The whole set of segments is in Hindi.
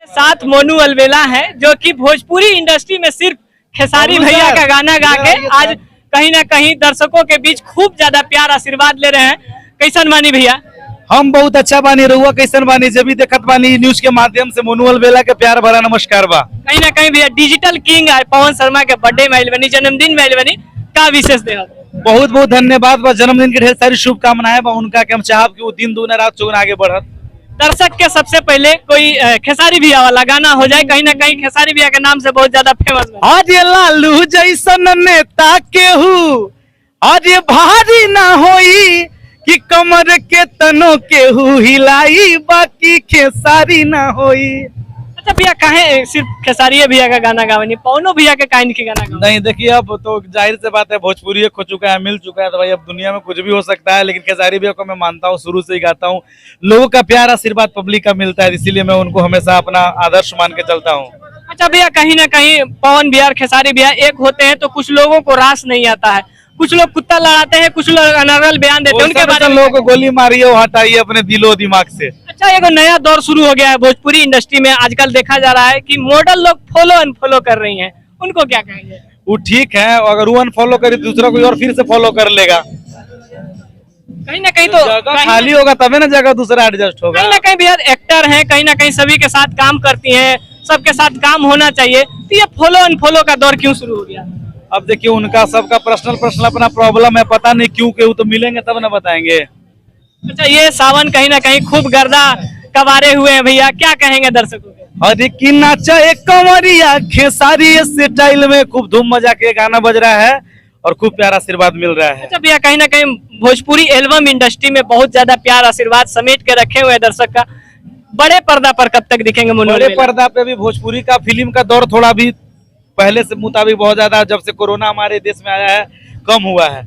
साथ मोनू अलवेला है जो कि भोजपुरी इंडस्ट्री में सिर्फ खेसारी भैया का गाना गा के आज कहीं ना कहीं दर्शकों के बीच खूब ज्यादा प्यार आशीर्वाद ले रहे हैं। कैसन मानी भैया? हम बहुत अच्छा बानी, रहुआ कैसन बानी? जब भी देखत बानी न्यूज के माध्यम से मोनू अलवेला के प्यार भरा नमस्कार बा। कहीं ना कहीं भैया डिजिटल किंग है पवन शर्मा के बर्थडे में बनी, जन्मदिन में बनी का विशेष दे बहुत बहुत धन्यवाद बा। जन्मदिन की ढेर सारी शुभकामनाएं बा उनका कि हम चाहब कि वो दिन दूना रात चौगुना आगे बढ़त। दर्शक के सबसे पहले कोई खेसारी भैया वाला गाना हो जाए, कहीं ना कहीं खेसारी भैया के नाम से बहुत ज्यादा फेमस है। आज ये लालू जैसन नेता केहू आज ये भारी ना होई कि कमर के तनो केहू हिलाई बाकी खेसारी ना होई। अच्छा भैया काहे सिर्फ खेसारी भैया का गाना गावनी, पवनो भैया के काहे की गाना गावनी? नहीं देखिए, अब तो जाहिर से बात है भोजपुरी खो चुका है, मिल चुका है, तो भाई अब दुनिया में कुछ भी हो सकता है। लेकिन खेसारी भैया को मैं मानता हूँ, शुरू से ही गाता हूँ। लोगों का प्यार आशीर्वाद पब्लिक का मिलता है, इसीलिए मैं उनको हमेशा अपना आदर्श मान के चलता हूँ। अच्छा भैया कहीं ना कहीं पवन भैया और खेसारी भैया एक होते हैं तो कुछ लोगों को रास नहीं आता है, कुछ लोग कुत्ता लड़ाते हैं, कुछ लोग अनर्गल बयान देते हैं, उनके बारे में लोगों को गोली मारिए हटाइए अपने दिलो दिमाग से। अच्छा एक नया दौर शुरू हो गया है भोजपुरी इंडस्ट्री में, आजकल देखा जा रहा है कि मॉडल लोग फॉलो अनफॉलो कर रही हैं, उनको क्या कहेंगे? वो ठीक है, अगर वो अनफॉलो करे दूसरा कोई और फिर से फॉलो कर लेगा। कहीं ना कहीं तो जगह खाली होगा तभी ना जगह दूसरा एडजस्ट होगा। कहीं ना कहीं भैया एक्टर हैं, कहीं ना कहीं सभी के साथ काम करती हैं, सबके साथ काम होना चाहिए, तो ये फॉलो अनफॉलो का दौर क्यों शुरू हो गया? अब देखिए उनका सबका पर्सनल अपना प्रॉब्लम है, पता नहीं क्यों के, वो तो मिलेंगे तब ना बताएंगे। अच्छा ये सावन कहीं ना कहीं खूब गर्दा कबारे हुए हैं भैया, क्या कहेंगे दर्शकों को? अरे कि नाचा एक कमरिया खेसारी स्टाइल में खूब धूम मजा के गाना बज रहा है और खूब प्यारा आशीर्वाद मिल रहा है। अच्छा भैया कहीं ना कहीं भोजपुरी एल्बम इंडस्ट्री में बहुत ज्यादा प्यार आशीर्वाद समेट के रखे हुए दर्शक का, बड़े पर्दा पर कब तक दिखेंगे? बड़े पर्दा पे भी भोजपुरी का फिल्म का दौर थोड़ा भी पहले से मुताबिक बहुत ज्यादा, जब से कोरोना हमारे देश में आया है कम हुआ है,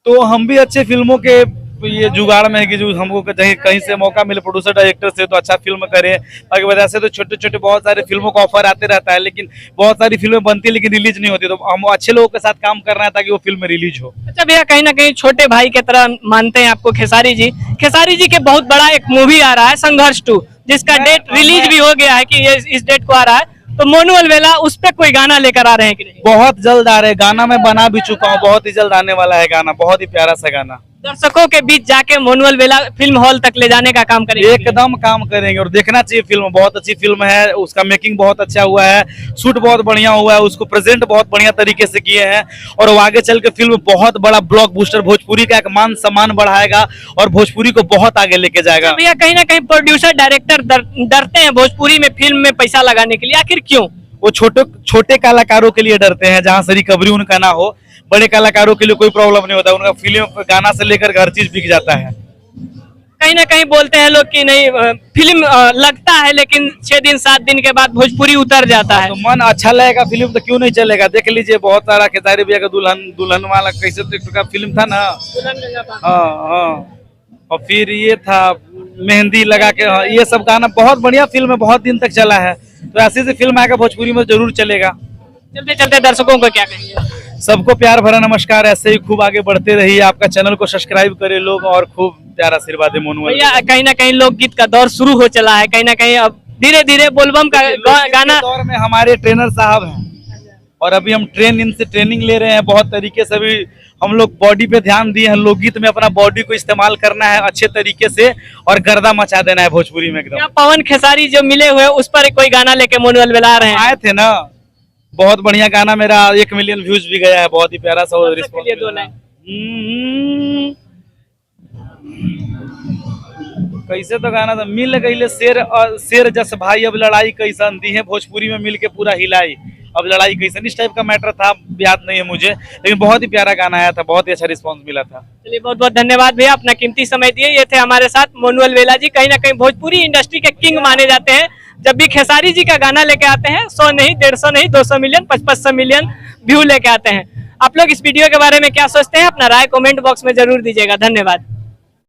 तो हम भी अच्छे फिल्मों के ये जुगाड़ में है कि जो हमको कहीं से मौका मिले प्रोड्यूसर डायरेक्टर से तो अच्छा फिल्म करें। बाकी वजह से तो छोटे छोटे बहुत सारे फिल्मों का ऑफर आते रहता है, लेकिन बहुत सारी फिल्में बनती है लेकिन रिलीज नहीं होती, तो हम अच्छे लोगों के साथ काम करना है ताकि वो फिल्म रिलीज हो। अच्छा भैया कहीं ना कहीं छोटे भाई की तरह मानते हैं आपको खेसारी जी। खेसारी जी के बहुत बड़ा एक मूवी आ रहा है संघर्ष 2, जिसका डेट रिलीज भी हो गया है कि ये इस डेट को आ रहा है, तो मोनू अलवेला उस पे कोई गाना लेकर आ रहे हैं कि नहीं? बहुत जल्द आ रहे, गाना मैं बना भी चुका हूँ, बहुत ही जल्द आने वाला है गाना, बहुत ही प्यारा सा गाना। दर्शकों के बीच जाके मोनू अलवेला फिल्म हॉल तक ले जाने का काम करेंगे? एकदम काम करेंगे और देखना चाहिए फिल्म, बहुत अच्छी फिल्म है, उसका मेकिंग बहुत अच्छा हुआ है, शूट बहुत बढ़िया हुआ है, उसको प्रेजेंट बहुत बढ़िया तरीके से किए हैं और वो आगे चल के फिल्म बहुत बड़ा ब्लॉकबस्टर भोजपुरी का एक मान सम्मान बढ़ाएगा और भोजपुरी को बहुत आगे लेके जाएगा। भैया कहीं ना कहीं प्रोड्यूसर डायरेक्टर डरते हैं भोजपुरी में फिल्म में पैसा लगाने के लिए, आखिर क्यों? वो छोटे कलाकारों के लिए डरते हैं, जहाँ से रिकवरी उनका ना हो। बड़े कलाकारों के लिए कोई प्रॉब्लम नहीं होता, उनका फिल्म गाना से लेकर हर चीज बिक जाता है। कहीं ना कहीं बोलते हैं लोग कि नहीं फिल्म लगता है लेकिन 6 दिन 7 दिन के बाद भोजपुरी उतर जाता है, तो मन अच्छा लगेगा फिल्म तो क्यों नहीं चलेगा। देख लीजिए बहुत सारा खेसारी भैया का दुल्हन वाला कैसे का फिल्म था ना, हाँ, और फिर ये था मेहंदी लगा के, हाँ, ये सब गाना बहुत बढ़िया फिल्म है, बहुत दिन तक चला है, तो ऐसी से फिल्म आएगा भोजपुरी में जरूर चलेगा। चलते चलते दर्शकों को क्या कहेंगे? सबको प्यार भरा नमस्कार, ऐसे ही खूब आगे बढ़ते रहिए, आपका चैनल को सब्सक्राइब करे लोग और खूब प्यार आशीर्वाद है मोनू भैया। कहीं ना कहीं लोकगीत का दौर शुरू हो चला है, कहीं ना कहीं अब धीरे धीरे बोलबम का गाना दौर में हमारे ट्रेनर साहब हैं और अभी हम इनसे ट्रेनिंग ले रहे हैं बहुत तरीके से। अभी हम लोग बॉडी पे ध्यान दिए हैं, लोकगीत में अपना बॉडी को इस्तेमाल करना है अच्छे तरीके से और गर्दा मचा देना है भोजपुरी में एकदम। क्या पवन खेसारी जो मिले हुए उस पर कोई गाना लेके मोनू अलवेला रहे हैं? आए थे ना, बहुत बढ़िया गाना, मेरा 1 मिलियन व्यूज भी गया है, बहुत ही प्यारा सा रिस्पॉन्स। कैसे तो गाना था, मिल गई शेर जस भाई अब लड़ाई कैसन दी है भोजपुरी में मिल के पूरा हिलाई, अब लड़ाई कैसन, इस टाइप का मैटर था, याद नहीं है मुझे, लेकिन बहुत ही प्यारा गाना आया था, बहुत ही अच्छा रिस्पांस मिला था। चलिए बहुत बहुत धन्यवाद भैया, अपना कीमती समय दिए। ये थे हमारे साथ मोनू अलवेला जी, कहीं ना कहीं भोजपुरी इंडस्ट्री के किंग माने जाते हैं। जब भी खेसारी जी का गाना लेके आते हैं 100 नहीं 150 नहीं 200 मिलियन 500 मिलियन व्यू लेके आते हैं। आप लोग इस वीडियो के बारे में क्या सोचते हैं, अपना राय कमेंट बॉक्स में जरूर दीजिएगा। धन्यवाद।